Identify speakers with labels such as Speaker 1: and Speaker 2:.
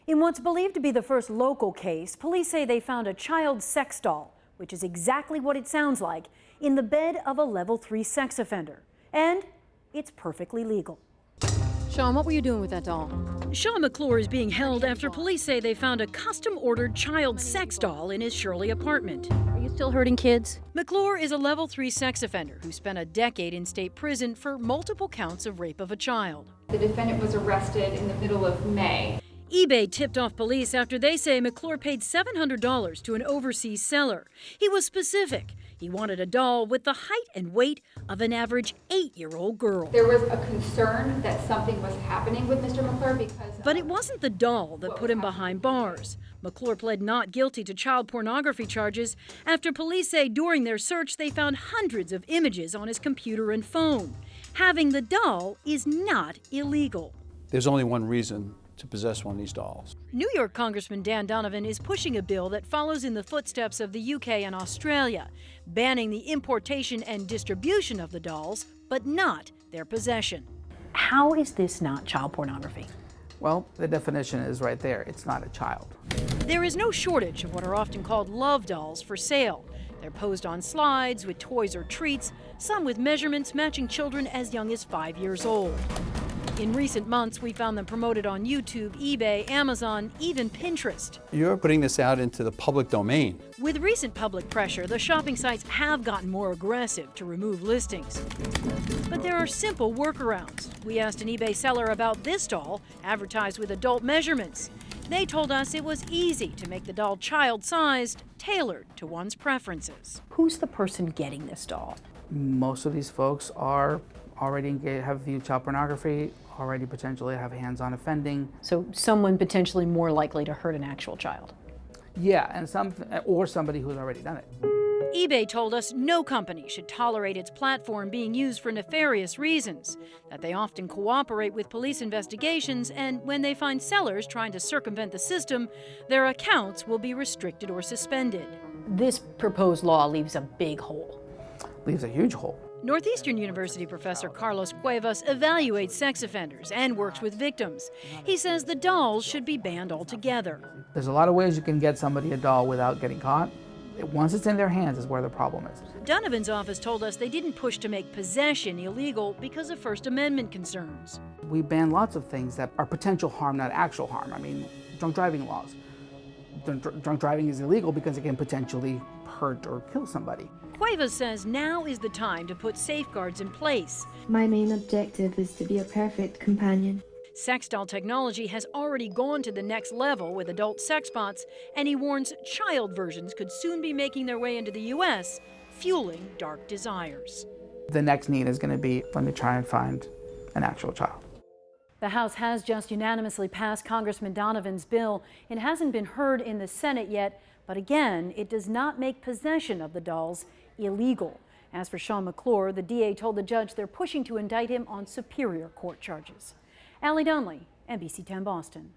Speaker 1: In what's believed to be the first local case, police say they found a child sex doll, which is exactly what it sounds like, in the bed of a level 3 sex offender. And it's perfectly legal.
Speaker 2: Sean, what were you doing with that doll?
Speaker 3: Sean McClure is being held after police say they found a custom-ordered child sex doll in his Shirley apartment.
Speaker 2: Are you still hurting kids?
Speaker 3: McClure is a level 3 sex offender who spent a decade in state prison for multiple counts of rape of a child.
Speaker 4: The defendant was arrested in the middle of May.
Speaker 3: eBay tipped off police after they say McClure paid $700 to an overseas seller. He was specific. He wanted a doll with the height and weight of an average 8-year-old girl.
Speaker 4: There was a concern that something was happening with Mr. McClure because...
Speaker 3: But it wasn't the doll that put him behind bars. McClure pled not guilty to child pornography charges after police say during their search they found hundreds of images on his computer and phone. Having the doll is not illegal.
Speaker 5: There's only one reason to possess one of these dolls.
Speaker 3: New York Congressman Dan Donovan is pushing a bill that follows in the footsteps of the UK and Australia, banning the importation and distribution of the dolls, but not their possession.
Speaker 1: How is this not child pornography?
Speaker 6: Well, the definition is right there. It's not a child.
Speaker 3: There is no shortage of what are often called love dolls for sale. They're posed on slides with toys or treats, some with measurements matching children as young as 5 years old. In recent months, we found them promoted on YouTube, eBay, Amazon, even Pinterest.
Speaker 5: You're putting this out into the public domain.
Speaker 3: With recent public pressure, the shopping sites have gotten more aggressive to remove listings. But there are simple workarounds. We asked an eBay seller about this doll, advertised with adult measurements. They told us it was easy to make the doll child-sized, tailored to one's preferences.
Speaker 1: Who's the person getting this doll?
Speaker 6: Most of these folks are already have viewed child pornography, already potentially have hands-on offending.
Speaker 1: So someone potentially more likely to hurt an actual child.
Speaker 6: Yeah, and somebody who's already done it.
Speaker 3: eBay told us no company should tolerate its platform being used for nefarious reasons, that they often cooperate with police investigations, and when they find sellers trying to circumvent the system, their accounts will be restricted or suspended.
Speaker 1: This proposed law leaves a big hole.
Speaker 6: Leaves a huge hole.
Speaker 3: Northeastern University professor Carlos Cuevas evaluates sex offenders and works with victims. He says the dolls should be banned altogether.
Speaker 6: There's a lot of ways you can get somebody a doll without getting caught. Once it's in their hands is where the problem is.
Speaker 3: Donovan's office told us they didn't push to make possession illegal because of First Amendment concerns.
Speaker 6: We ban lots of things that are potential harm, not actual harm. I mean, drunk driving laws. Drunk driving is illegal because it can potentially hurt or kill somebody.
Speaker 3: Cuevas says now is the time to put safeguards in place.
Speaker 7: My main objective is to be a perfect companion.
Speaker 3: Sex doll technology has already gone to the next level with adult sex bots, and he warns child versions could soon be making their way into the U.S., fueling dark desires.
Speaker 6: The next need is going to be, let me try and find an actual child.
Speaker 1: The House has just unanimously passed Congressman Donovan's bill. It hasn't been heard in the Senate yet, but again, it does not make possession of the dolls illegal. As for Sean McClure, the DA told the judge they're pushing to indict him on Superior Court charges. Allie Donnelly, NBC 10 Boston.